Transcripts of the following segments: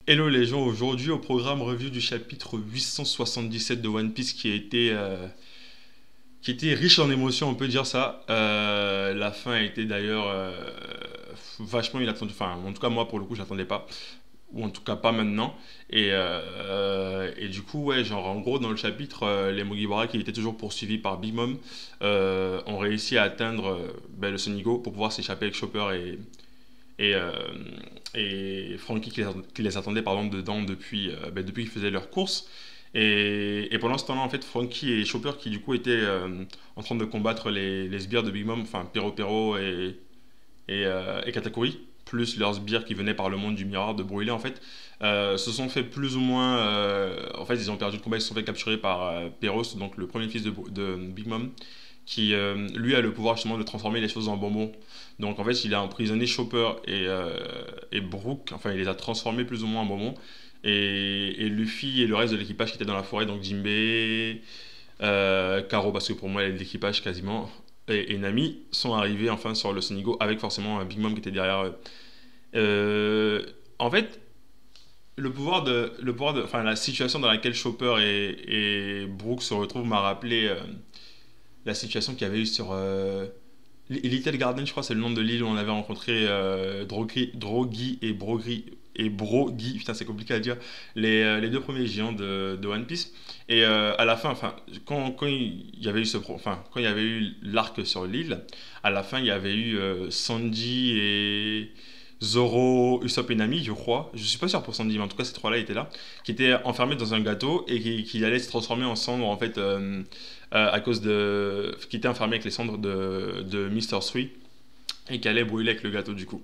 Hello les gens, aujourd'hui au programme review du chapitre 877 de One Piece qui était riche en émotions, on peut dire ça. La fin a été d'ailleurs vachement inattendue, enfin en tout cas moi pour le coup je l'attendais pas, ou en tout cas pas maintenant. Et du coup ouais, genre en gros dans le chapitre, les Mugiwara qui étaient toujours poursuivis par Big Mom ont réussi à atteindre le Sonigo pour pouvoir s'échapper avec Chopper et, euh, et Frankie qui les attendait pardon, dedans depuis qu'ils faisaient leurs courses. Et pendant ce temps-là, en fait, Frankie et Chopper qui du coup étaient en train de combattre les sbires de Big Mom, enfin Pero Pero et Katakuri, plus leurs sbires qui venaient par le monde du miroir de Broly en fait, se sont fait plus ou moins... en fait, ils ont perdu le combat, ils se sont fait capturer par Peros, donc le premier fils de Big Mom, qui lui a le pouvoir justement de transformer les choses en bonbons. Donc en fait, il a emprisonné Chopper et Brook, enfin il les a transformés plus ou moins en bonbons. Et Luffy et le reste de l'équipage qui était dans la forêt, donc Jinbei, Karo, parce que pour moi elle est de l'équipage quasiment, et Nami, sont arrivés enfin sur le Sonigo avec forcément un Big Mom qui était derrière eux. Euh, En fait, enfin la situation dans laquelle Chopper et Brook se retrouvent m'a rappelé la situation qu'il y avait eu sur Little Garden, je crois, c'est le nom de l'île où on avait rencontré Drogi et Brogy, putain, c'est compliqué à dire, les deux premiers géants de One Piece. Et à la fin, enfin, quand il y avait eu quand il y avait eu l'arc sur l'île, à la fin, il y avait eu Sanji et Zoro, Usopp et Nami, je crois. Je suis pas sûr pour Sanji, mais en tout cas, ces trois-là étaient là, qui étaient enfermés dans un gâteau et qui allaient se transformer en cendres, en fait. À cause de. Qui était enfermé avec les cendres de Mr. Sweet et qui allait brûler avec le gâteau du coup.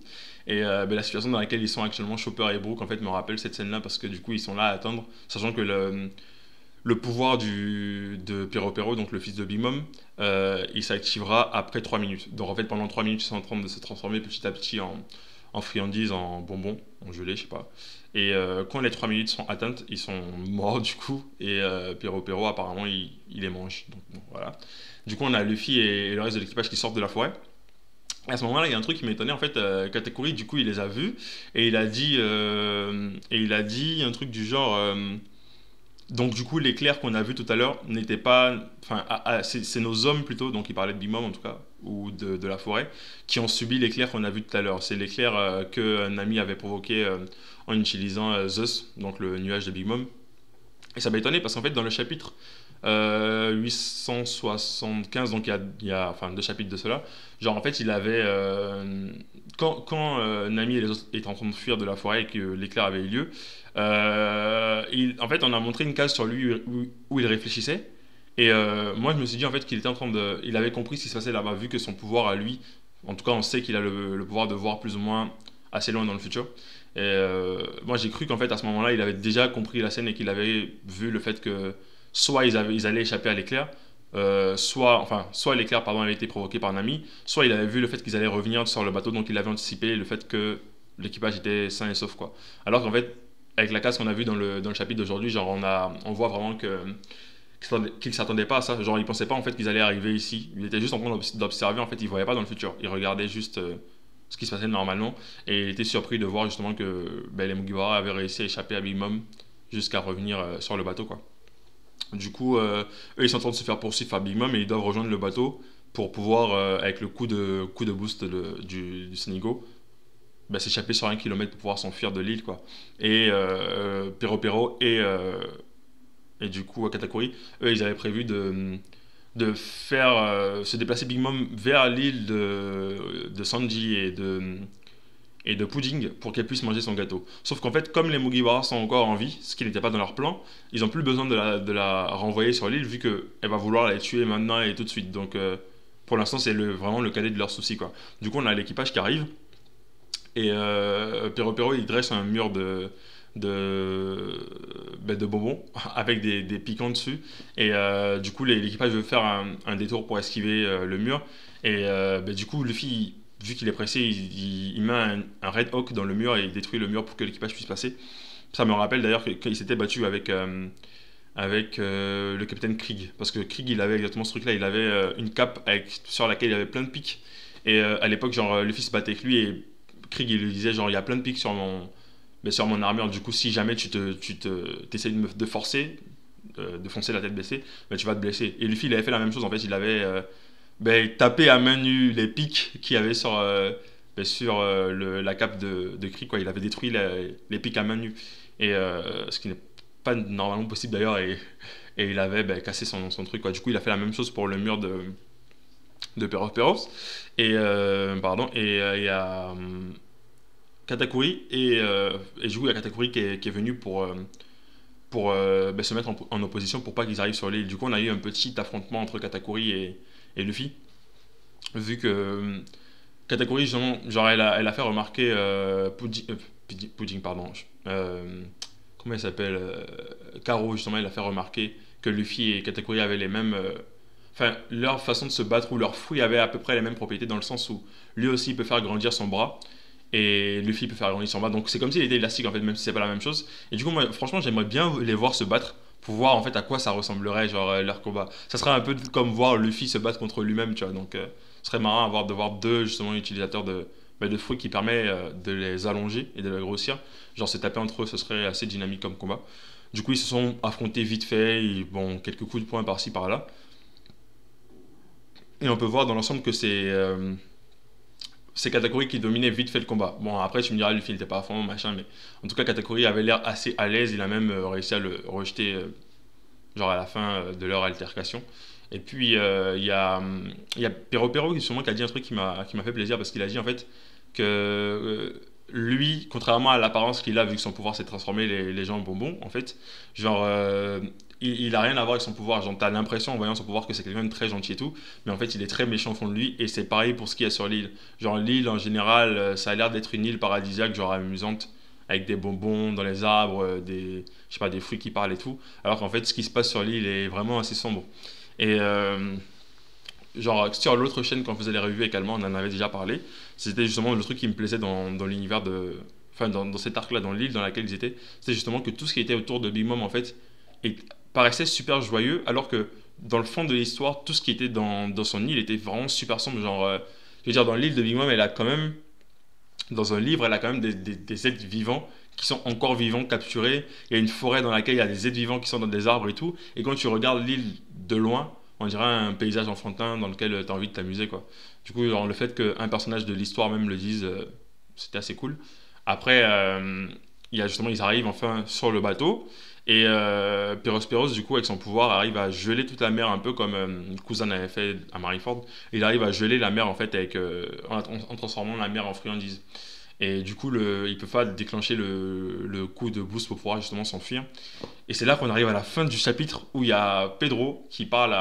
Et la situation dans laquelle ils sont actuellement, Chopper et Brook, en fait, me rappelle cette scène-là parce que du coup, ils sont là à attendre, sachant que le pouvoir de Pero Pero, donc le fils de Big Mom, il s'activera après 3 minutes. Donc en fait, pendant 3 minutes, ils sont en train de se transformer petit à petit en friandises, en bonbons, en gelée, je sais pas. Et quand les 3 minutes sont atteintes, ils sont morts du coup. Et Pero Pero, apparemment, il les mange. Donc bon, voilà. Du coup, on a Luffy et le reste de l'équipage qui sortent de la forêt. Et à ce moment-là, il y a un truc qui m'étonnait. En fait, Katakuri, du coup, il les a vus et il a dit un truc du genre. Donc du coup, l'éclair qu'on a vu tout à l'heure n'était pas... Enfin, c'est nos hommes plutôt, donc il parlait de Big Mom en tout cas, ou de la forêt, qui ont subi l'éclair qu'on a vu tout à l'heure. C'est l'éclair que Nami avait provoqué en utilisant Zeus, donc le nuage de Big Mom. Et ça m'a étonné parce qu'en fait, dans le chapitre 875, donc enfin, deux chapitres de cela, genre en fait, il avait. Quand Nami et les autres étaient en train de fuir de la forêt et que l'éclair avait eu lieu, en fait, on a montré une case sur lui où il réfléchissait. Et moi, je me suis dit en fait qu'il était en train de. Il avait compris ce qui se passait là-bas, vu que son pouvoir à lui, en tout cas, on sait qu'il a le pouvoir de voir plus ou moins assez loin dans le futur. Et moi, j'ai cru qu'en fait, à ce moment-là, il avait déjà compris la scène et qu'il avait vu le fait que soit ils allaient échapper à l'éclair, soit l'éclair pardon avait été provoqué par Nami, soit il avait vu le fait qu'ils allaient revenir sur le bateau, donc il avait anticipé le fait que l'équipage était sain et sauf quoi. Alors qu'en fait, avec la casse qu'on a vue dans le chapitre d'aujourd'hui, genre on voit vraiment qu'il s'attendait pas à ça. Genre il pensait pas en fait qu'ils allaient arriver ici. Il était juste en train d'observer. En fait, il voyait pas dans le futur. Il regardait juste ce qui se passait normalement et il était surpris de voir justement que les Mugiwara avaient réussi à échapper à Big Mom jusqu'à revenir sur le bateau quoi. Du coup, eux ils sont en train de se faire poursuivre par Big Mom et ils doivent rejoindre le bateau pour pouvoir avec le coup de boost du Senigo s'échapper sur 1 kilomètre pour pouvoir s'enfuir de l'île quoi. Et Pero Pero et du coup Katakuri, eux ils avaient prévu de faire se déplacer Big Mom vers l'île de Sanji et de Pudding pour qu'elle puisse manger son gâteau. Sauf qu'en fait, comme les Mugiwara sont encore en vie, ce qui n'était pas dans leur plan, ils n'ont plus besoin de la renvoyer sur l'île vu qu'elle va vouloir la tuer maintenant et tout de suite. Donc pour l'instant, c'est vraiment le cadet de leurs soucis quoi. Du coup, on a l'équipage qui arrive et Pero Pero il dresse un mur de bonbons avec des piquants dessus. Et du coup, l'équipage veut faire un détour pour esquiver le mur. Et du coup, Luffy, vu qu'il est pressé, il met un Red Hawk dans le mur et il détruit le mur pour que l'équipage puisse passer. Ça me rappelle d'ailleurs qu'il s'était battu avec le capitaine Krieg. Parce que Krieg, il avait exactement ce truc-là. Il avait une cape sur laquelle il y avait plein de pics. Et à l'époque, genre, Luffy se battait avec lui et Krieg, il lui disait, genre, il y a plein de pics ben, sur mon armure. Du coup, si jamais t'essayes de forcer, de foncer la tête baissée, ben, tu vas te blesser. Et Luffy, il avait fait la même chose. En fait, il avait ben, tapé à main nue les pics qu'il y avait sur la cape de Krieg, quoi. Il avait détruit les pics à main nue. Et ce qui n'est pas normalement possible d'ailleurs. Et il avait ben, cassé son truc, quoi. Du coup, il a fait la même chose pour le mur de Peros. Et il y a Katakuri. Et du coup, il y a Katakuri qui est venu pour ben, se mettre en opposition pour pas qu'ils arrivent sur l'île. Du coup, on a eu un petit affrontement entre Katakuri et Luffy. Vu que Katakuri, justement, genre, elle a fait remarquer Pudding, pardon. Euh, Comment elle s'appelle Karo, justement, elle a fait remarquer que Luffy et Katakuri avaient les mêmes. Enfin, leur façon de se battre ou leur fouille avait à peu près les mêmes propriétés dans le sens où lui aussi il peut faire grandir son bras et Luffy peut faire grandir son bras. Donc c'est comme s'il était élastique en fait, même si c'est pas la même chose. Et du coup, moi, franchement, j'aimerais bien les voir se battre pour voir en fait à quoi ça ressemblerait, genre leur combat. Ça serait un peu comme voir Luffy se battre contre lui-même, tu vois. Donc ce serait marrant de voir deux justement utilisateurs de fruits qui permet de les allonger et de les grossir. Genre se taper entre eux, ce serait assez dynamique comme combat. Du coup, ils se sont affrontés vite fait, bon, quelques coups de poing par-ci par-là. Et on peut voir dans l'ensemble que c'est Katakuri qui dominait vite fait le combat. Bon, après, tu me diras, Luffy n'était pas à fond, machin, mais en tout cas, Katakuri avait l'air assez à l'aise. Il a même réussi à le rejeter, genre à la fin de leur altercation. Et puis, il y a Pero justement, qui a dit un truc qui m'a fait plaisir parce qu'il a dit en fait que lui, contrairement à l'apparence qu'il a, vu que son pouvoir s'est transformé les gens en bonbons, en fait, genre, il a rien à voir avec son pouvoir. Genre, t'as l'impression en voyant son pouvoir que c'est quelqu'un de très gentil et tout, mais en fait, il est très méchant au fond de lui, et c'est pareil pour ce qu'il y a sur l'île. Genre, l'île en général, ça a l'air d'être une île paradisiaque, genre amusante, avec des bonbons dans les arbres, je sais pas, des fruits qui parlent et tout, alors qu'en fait, ce qui se passe sur l'île est vraiment assez sombre. Et genre, sur l'autre chaîne, quand on faisait les revues également, on en avait déjà parlé. C'était justement le truc qui me plaisait dans l'univers de. Enfin, dans cet arc-là, dans l'île dans laquelle ils étaient. C'était justement que tout ce qui était autour de Big Mom, en fait, paraissait super joyeux, alors que dans le fond de l'histoire, tout ce qui était dans son île était vraiment super sombre. Genre, je veux dire, dans l'île de Big Mom, elle a quand même. Dans un livre, elle a quand même des êtres vivants qui sont encore vivants, capturés. Il y a une forêt dans laquelle il y a des êtres vivants qui sont dans des arbres et tout. Et quand tu regardes l'île de loin, on dirait un paysage enfantin dans lequel tu as envie de t'amuser, quoi. Du coup, genre, le fait qu'un personnage de l'histoire même le dise, c'était assez cool. Après, il y a justement, ils arrivent enfin sur le bateau. Et Peros, du coup, avec son pouvoir, arrive à geler toute la mer, un peu comme Kuzan avait fait à Marineford. Il arrive à geler la mer, en fait, en transformant la mer en friandise. Et du coup, il peut pas déclencher le coup de boost pour pouvoir justement s'enfuir. Et c'est là qu'on arrive à la fin du chapitre où il y a Pedro qui parle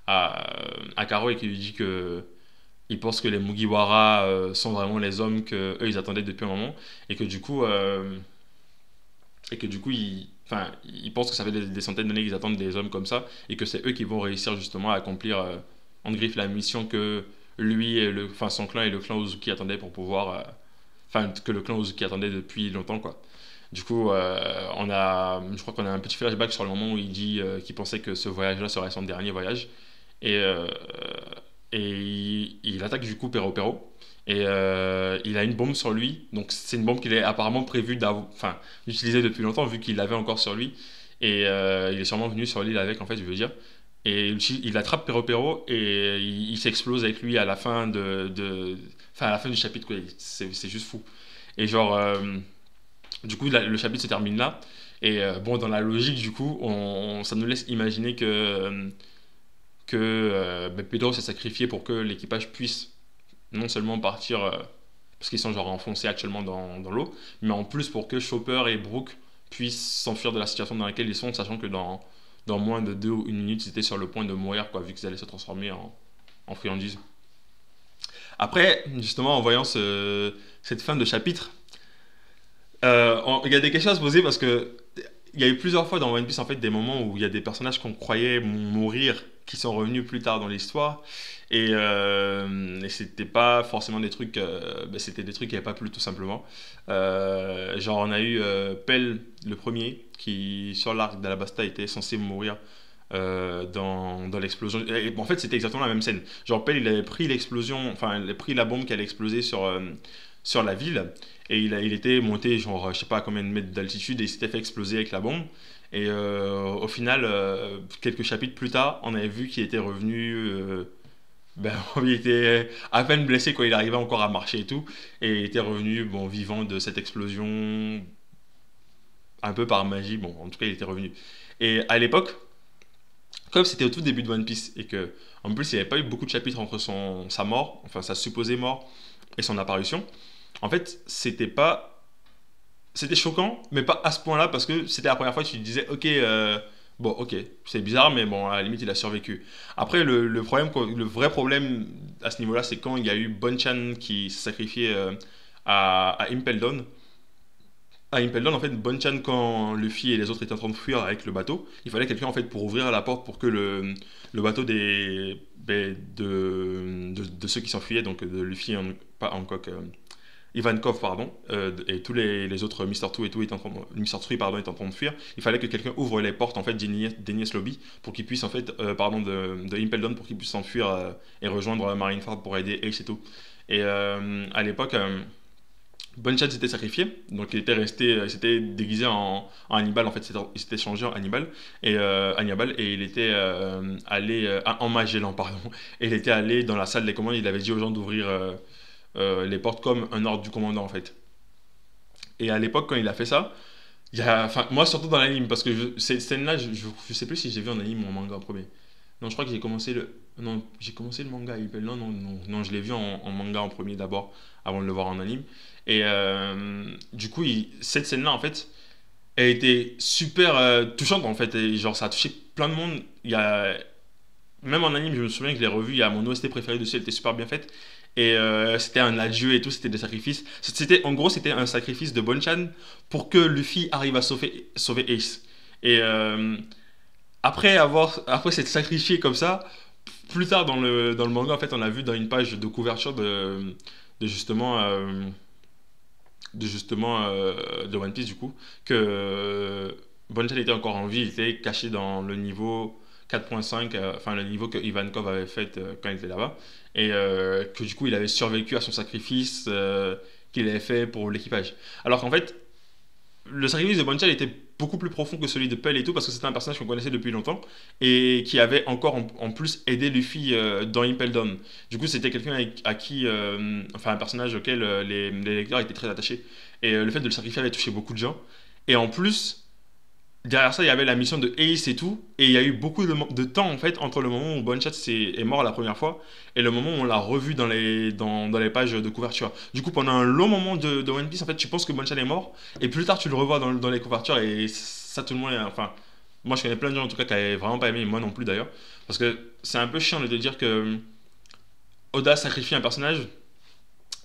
à Karo et qui lui dit que il pense que les Mugiwara sont vraiment les hommes que eux ils attendaient depuis un moment et que du coup il pense que ça fait des centaines d'années qu'ils attendent des hommes comme ça et que c'est eux qui vont réussir justement à accomplir en griffe la mission que lui et son clan et le clan Uzuki attendaient pour pouvoir que le clan Uzuki attendait depuis longtemps, quoi. Du coup, je crois qu'on a un petit flashback sur le moment où il dit qu'il pensait que ce voyage-là serait son dernier voyage. Et, il attaque du coup Pero. Et il a une bombe sur lui. Donc c'est une bombe qu'il est apparemment prévu d'utiliser depuis longtemps vu qu'il l'avait encore sur lui. Et il est sûrement venu sur l'île avec, en fait, je veux dire. Et il attrape Pero et il s'explose avec lui à la fin à la fin du chapitre, quoi. C'est juste fou. Et genre, du coup, le chapitre se termine là. Et bon, dans la logique, du coup, ça nous laisse imaginer que Pedro s'est sacrifié pour que l'équipage puisse non seulement partir, parce qu'ils sont genre enfoncés actuellement dans l'eau, mais en plus pour que Chopper et Brook puissent s'enfuir de la situation dans laquelle ils sont, sachant que dans moins de 2 ou 1 minute, ils étaient sur le point de mourir, quoi, vu qu'ils allaient se transformer en friandises. Après, justement, en voyant cette fin de chapitre, il y a des questions à se poser parce que il y a eu plusieurs fois dans One Piece en fait des moments où il y a des personnages qu'on croyait mourir qui sont revenus plus tard dans l'histoire et c'était pas forcément des trucs c'était des trucs qui n'avaient pas plu tout simplement. Genre on a eu Pell le premier qui sur l'arc d'Alabasta était censé mourir dans l'explosion. Et, bon, en fait, c'était exactement la même scène. Genre, Pell, il avait pris l'explosion, enfin, il avait pris la bombe qui allait exploser sur la ville. Et il était monté, genre, je sais pas à combien de mètres d'altitude, et il s'était fait exploser avec la bombe. Et au final, quelques chapitres plus tard, on avait vu qu'il était revenu. Ben, il était à peine blessé quand il arrivait encore à marcher et tout. Et il était revenu, bon, vivant de cette explosion, un peu par magie. Bon, en tout cas, il était revenu. Et à l'époque, comme c'était au tout début de One Piece, et que, en plus, il n'y avait pas eu beaucoup de chapitres entre sa mort, enfin sa supposée mort, et son apparition, en fait, c'était choquant, mais pas à ce point-là, parce que c'était la première fois que tu te disais, ok, bon, ok, c'est bizarre, mais bon, à la limite, il a survécu. Après, le vrai problème à ce niveau-là, c'est quand il y a eu Bonchan qui s'est sacrifié à Impel Down. À Impel Down, en fait, Bonchan, quand Luffy et les autres étaient en train de fuir avec le bateau, il fallait quelqu'un en fait pour ouvrir la porte pour que le bateau de ceux qui s'enfuyaient, donc de Luffy, pas Hancock, Ivankov, pardon, et tous les autres Mr. Two et tout Mr. Three, pardon, étaient en train de fuir. Il fallait que quelqu'un ouvre les portes en fait d'Enies Lobby pour qu'il puisse en fait, pardon, de Impel Down pour qu'il puisse s'enfuir et rejoindre Marineford pour aider Ace et tout. Et à l'époque, Bonchan s'était sacrifié, donc il s'était déguisé en Hannibal, en fait, il s'était changé en Hannibal, Hannibal, et il était allé, en Magellan, pardon, et il était allé dans la salle des commandes, il avait dit aux gens d'ouvrir les portes comme un ordre du commandant, en fait. Et à l'époque, quand il a fait ça, enfin, moi surtout dans l'anime, parce que cette scène-là, je sais plus si j'ai vu en anime ou en manga en premier. Non, je crois que j'ai commencé le manga. Non, je l'ai vu en manga en premier d'abord, avant de le voir en anime. Et du coup, cette scène-là, en fait, elle était super touchante, en fait. Et genre, ça a touché plein de monde. Même en anime, je me souviens que je l'ai revu. Il y a mon OST préféré dessus, elle était super bien faite. Et c'était un adieu et tout, c'était des sacrifices. En gros, c'était un sacrifice de Bonchan pour que Luffy arrive à sauver Ace. Et après s'être sacrifié comme ça, plus tard dans le manga, en fait, on a vu dans une page de couverture de justement, de One Piece, du coup, que Bonchan était encore en vie, il était caché dans le niveau 4.5, enfin le niveau que Ivankov avait fait quand il était là-bas, et que du coup il avait survécu à son sacrifice qu'il avait fait pour l'équipage. Alors qu'en fait, le sacrifice de Bonchan était beaucoup plus profond que celui de Pell et tout, parce que c'était un personnage qu'on connaissait depuis longtemps et qui avait encore en plus aidé Luffy dans Impel Down. Du coup, c'était quelqu'un à qui, enfin un personnage auquel les lecteurs étaient très attachés. Et le fait de le sacrifier avait touché beaucoup de gens. Et en plus, derrière ça, il y avait la mission de Ace et tout, et il y a eu beaucoup de temps en fait entre le moment où Bonchan est mort la première fois et le moment où on l'a revu dans les pages de couverture. Du coup, pendant un long moment de One Piece, en fait, tu penses que Bonchan est mort, et plus tard tu le revois dans les couvertures, et ça, tout le monde, enfin, moi je connais plein de gens en tout cas qui avaient vraiment pas aimé, moi non plus d'ailleurs, parce que c'est un peu chiant de te dire que Oda sacrifie un personnage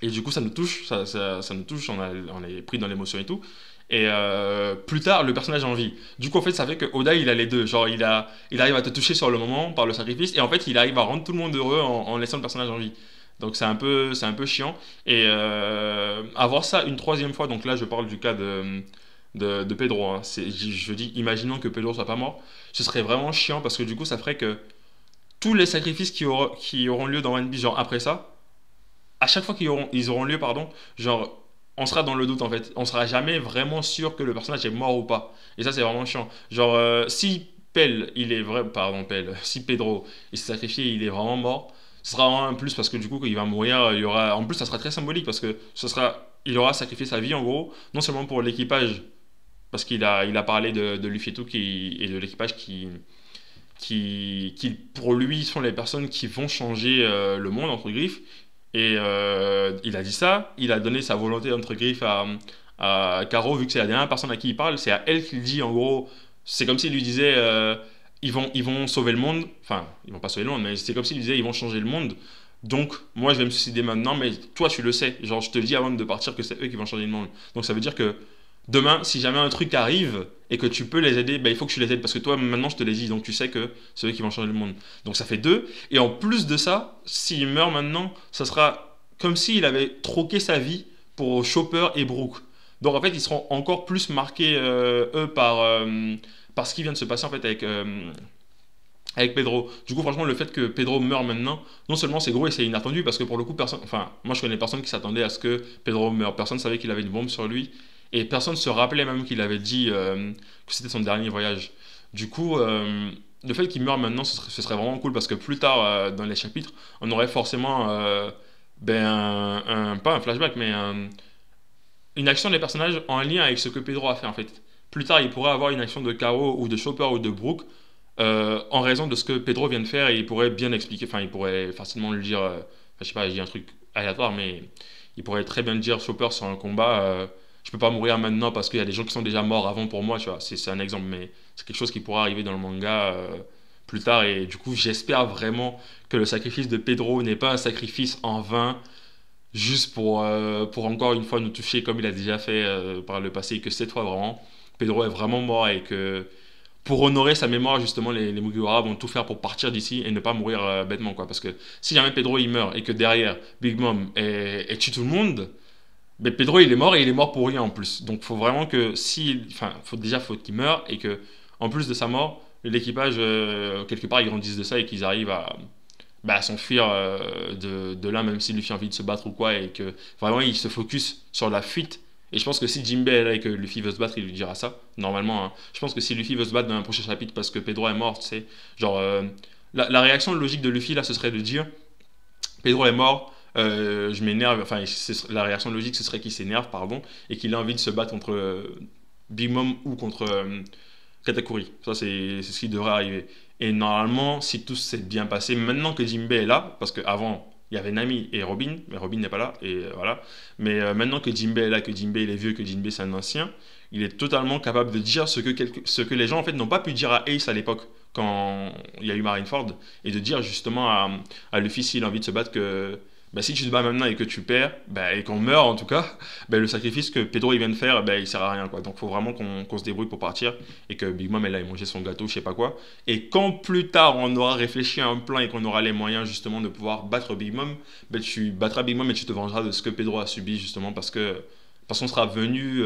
et du coup, ça nous touche, ça nous touche, on est pris dans l'émotion et tout. Et plus tard, le personnage a envie. Du coup, en fait, ça fait que Oda, il a les deux. Genre, il arrive à te toucher sur le moment par le sacrifice, et en fait, il arrive à rendre tout le monde heureux en laissant le personnage en vie. Donc, c'est un peu chiant. Et avoir ça une troisième fois, donc là, je parle du cas de Pedro. Hein. Je dis, imaginons que Pedro soit pas mort, ce serait vraiment chiant parce que du coup, ça ferait que tous les sacrifices qui auront lieu dans One Piece, genre après ça, à chaque fois ils auront lieu, pardon, genre, on sera dans le doute en fait. On sera jamais vraiment sûr que le personnage est mort ou pas. Et ça, c'est vraiment chiant. Genre, si pardon, si Pedro, il s'est sacrifié, il est vraiment mort, ce sera vraiment un plus parce que du coup, quand il va mourir, en plus, ça sera très symbolique parce que il aura sacrifié sa vie en gros, non seulement pour l'équipage, parce qu'il a parlé de Luffy et tout, et de l'équipage qui, pour lui, sont les personnes qui vont changer le monde, entre griffes. Et il a dit ça, il a donné sa volonté, entre griffes, à Caro, vu que c'est la dernière personne à qui il parle, c'est à elle qu'il dit, en gros, c'est comme s'il lui disait, ils vont sauver le monde, enfin, ils vont pas sauver le monde, mais c'est comme s'il disait, ils vont changer le monde. Donc, moi, je vais me suicider maintenant, mais toi, tu le sais. Genre, je te le dis avant de partir que c'est eux qui vont changer le monde. Donc, ça veut dire que demain, si jamais un truc arrive et que tu peux les aider, ben, il faut que tu les aides parce que toi, maintenant, je te l'ai dit, donc tu sais que c'est eux qui vont changer le monde. Donc ça fait deux. Et en plus de ça, s'il meurt maintenant, ça sera comme s'il avait troqué sa vie pour Chopper et Brook. Donc en fait, ils seront encore plus marqués, eux, par ce qui vient de se passer en fait avec Pedro. Du coup, franchement, le fait que Pedro meure maintenant, non seulement c'est gros et c'est inattendu, parce que pour le coup, personne, enfin, moi je connais personne qui s'attendait à ce que Pedro meure. Personne savait qu'il avait une bombe sur lui, et personne se rappelait même qu'il avait dit que c'était son dernier voyage. Du coup, le fait qu'il meure maintenant, ce serait vraiment cool, parce que plus tard dans les chapitres, on aurait forcément ben, pas un flashback, mais une action des personnages en lien avec ce que Pedro a fait en fait. Plus tard, il pourrait avoir une action de Caro ou de Chopper ou de Brooke en raison de ce que Pedro vient de faire et il pourrait bien expliquer, enfin il pourrait facilement le dire, je sais pas, je dis un truc aléatoire, mais il pourrait très bien le dire, Chopper sur un combat, je peux pas mourir maintenant parce qu'il y a des gens qui sont déjà morts avant pour moi, tu vois, c'est un exemple, mais c'est quelque chose qui pourra arriver dans le manga plus tard et du coup j'espère vraiment que le sacrifice de Pedro n'est pas un sacrifice en vain juste pour encore une fois nous toucher comme il a déjà fait par le passé et que cette fois vraiment Pedro est vraiment mort et que pour honorer sa mémoire, justement, les Mugiwara vont tout faire pour partir d'ici et ne pas mourir bêtement, quoi. Parce que si jamais Pedro il meurt et que derrière Big Mom tue tout le monde, ben Pedro il est mort et il est mort pour rien en plus. Donc faut vraiment que si, enfin, faut qu'il meure et que en plus de sa mort, l'équipage quelque part ils grandissent de ça et qu'ils arrivent à s'enfuir de là, même si Luffy a envie de se battre ou quoi, et que vraiment il se focus sur la fuite. Et je pense que si Jinbei est là et que Luffy veut se battre, il lui dira ça, normalement. Hein. Je pense que si Luffy veut se battre dans un prochain chapitre parce que Pedro est mort, tu sais, genre, la réaction logique de Luffy là, ce serait de dire Pedro est mort, je m'énerve, enfin, la réaction logique ce serait qu'il s'énerve, pardon, et qu'il a envie de se battre contre Big Mom ou contre Katakuri. Ça, c'est ce qui devrait arriver. Et normalement, si tout s'est bien passé, maintenant que Jinbei est là, parce qu'avant, il y avait Nami et Robin, mais Robin n'est pas là, et voilà. Mais maintenant que Jinbei est là, que Jinbei il est vieux, que Jinbei c'est un ancien, il est totalement capable de dire ce que les gens en fait n'ont pas pu dire à Ace à l'époque, quand il y a eu Marineford, et de dire justement à Luffy s'il a envie de se battre que bah, si tu te bats maintenant et que tu perds, bah, et qu'on meurt en tout cas, bah, le sacrifice que Pedro il vient de faire, bah, il sert à rien quoi. Donc faut vraiment qu'on se débrouille pour partir et que Big Mom elle aille manger son gâteau, je sais pas quoi. Et quand plus tard on aura réfléchi à un plan et qu'on aura les moyens justement de pouvoir battre Big Mom, bah, tu battras Big Mom et tu te vengeras de ce que Pedro a subi justement parce qu'on sera venu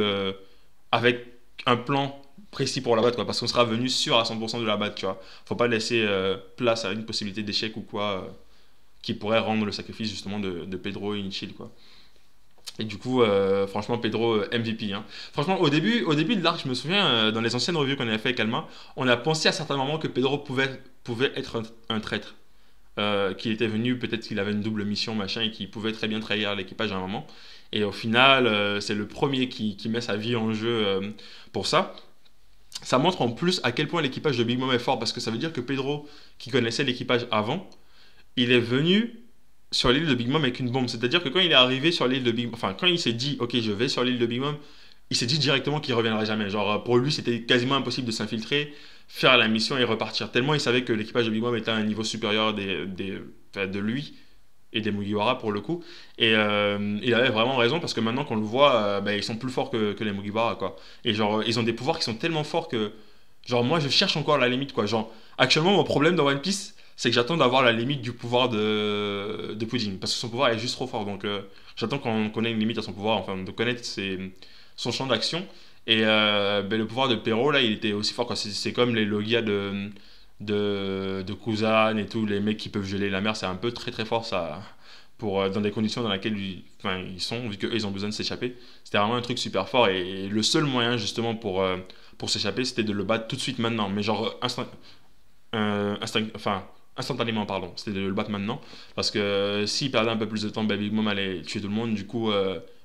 avec un plan précis pour la battre quoi. Parce qu'on sera venu sûr à 100% de la battre, tu vois. Faut pas laisser place à une possibilité d'échec ou quoi. Qui pourrait rendre le sacrifice justement de Pedro inutile quoi. Et du coup, franchement, Pedro MVP. Hein. Franchement, au début de l'arc, je me souviens, dans les anciennes revues qu'on avait fait avec Alma, on a pensé à certains moments que Pedro pouvait être un traître. Qu'il était venu, peut-être qu'il avait une double mission, machin, et qu'il pouvait très bien trahir l'équipage à un moment. Et au final, c'est le premier qui met sa vie en jeu pour ça. Ça montre en plus à quel point l'équipage de Big Mom est fort, parce que ça veut dire que Pedro, qui connaissait l'équipage avant, il est venu sur l'île de Big Mom avec une bombe. C'est-à-dire que quand il est arrivé sur l'île de Big Mom, enfin, quand il s'est dit, ok, je vais sur l'île de Big Mom, il s'est dit directement qu'il reviendrait jamais. Genre, pour lui, c'était quasiment impossible de s'infiltrer, faire la mission et repartir. Tellement il savait que l'équipage de Big Mom était à un niveau supérieur enfin, de lui et des Mugiwara pour le coup. Et il avait vraiment raison parce que maintenant qu'on le voit, bah, ils sont plus forts que les Mugiwara, quoi. Et genre, ils ont des pouvoirs qui sont tellement forts que, genre, moi, je cherche encore la limite, quoi. Genre, actuellement, mon problème dans One Piece, c'est que j'attends d'avoir la limite du pouvoir de Pudding. Parce que son pouvoir est juste trop fort. Donc j'attends qu'on ait une limite à son pouvoir, enfin de connaître son champ d'action. Et ben, le pouvoir de Perro, là, il était aussi fort. C'est comme les Logia de Kuzan et tout, les mecs qui peuvent geler la mer. C'est un peu très très fort ça. Pour, dans des conditions dans lesquelles enfin, ils sont, vu qu'eux ils ont besoin de s'échapper. C'était vraiment un truc super fort. Et le seul moyen justement pour s'échapper, c'était de le battre tout de suite maintenant. Mais genre enfin, instantanément, pardon. C'était de le battre maintenant. Parce que s'il perdait un peu plus de temps, Big Mom allait tuer tout le monde. Du coup,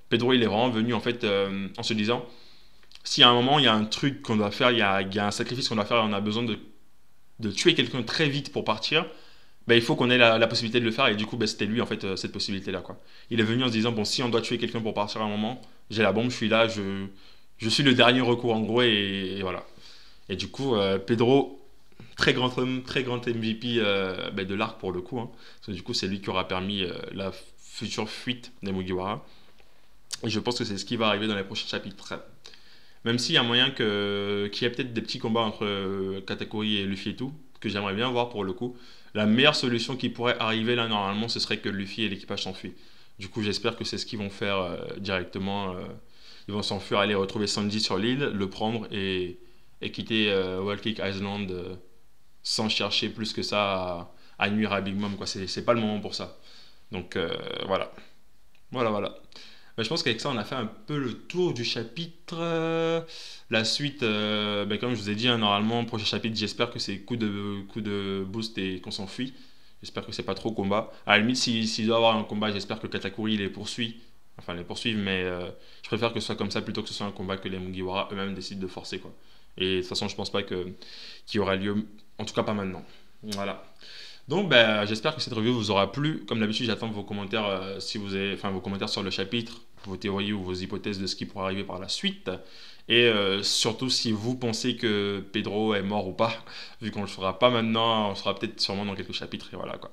Pedro, il est vraiment venu en fait en se disant si à un moment il y a un truc qu'on doit faire, il y a un sacrifice qu'on doit faire et on a besoin de tuer quelqu'un très vite pour partir, il faut qu'on ait la possibilité de le faire. Et du coup, c'était lui en fait cette possibilité-là. Quoi. Il est venu en se disant bon, si on doit tuer quelqu'un pour partir à un moment, j'ai la bombe, je suis là, je suis le dernier recours en gros. Et voilà. Et du coup, Pedro très grand homme, très grand MVP de l'arc pour le coup. Hein. Parce que du coup, c'est lui qui aura permis la future fuite des Mugiwara. Et je pense que c'est ce qui va arriver dans les prochains chapitres. Même s'il y a moyen qu'il y ait peut-être des petits combats entre Katakuri et Luffy et tout, que j'aimerais bien voir pour le coup. La meilleure solution qui pourrait arriver là, normalement, ce serait que Luffy et l'équipage s'enfuient. Du coup, j'espère que c'est ce qu'ils vont faire directement. Ils vont s'enfuir, aller retrouver Sanji sur l'île, le prendre et quitter Whole Cake Island sans chercher plus que ça à nuire à Big Mom, quoi. C'est pas le moment pour ça. Donc voilà. Voilà, voilà. Je pense qu'avec ça, on a fait un peu le tour du chapitre. La suite, comme je vous ai dit, hein, normalement, prochain chapitre, j'espère que c'est coup de boost et qu'on s'enfuit. J'espère que c'est pas trop combat. À la limite, s'il doit y avoir un combat, j'espère que Katakuri les poursuit. Enfin, les poursuivent, mais je préfère que ce soit comme ça plutôt que ce soit un combat que les Mugiwara eux-mêmes décident de forcer, quoi. Et de toute façon, je pense pas qu'il y aura lieu, en tout cas pas maintenant. Voilà. Donc, j'espère que cette review vous aura plu. Comme d'habitude, j'attends vos commentaires si vous avez, enfin, vos commentaires sur le chapitre, vos théories ou vos hypothèses de ce qui pourrait arriver par la suite. Et surtout, si vous pensez que Pedro est mort ou pas, vu qu'on le fera pas maintenant, on le fera peut-être sûrement dans quelques chapitres. Et voilà quoi.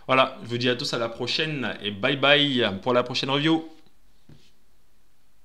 Voilà, je vous dis à tous à la prochaine et bye bye pour la prochaine review.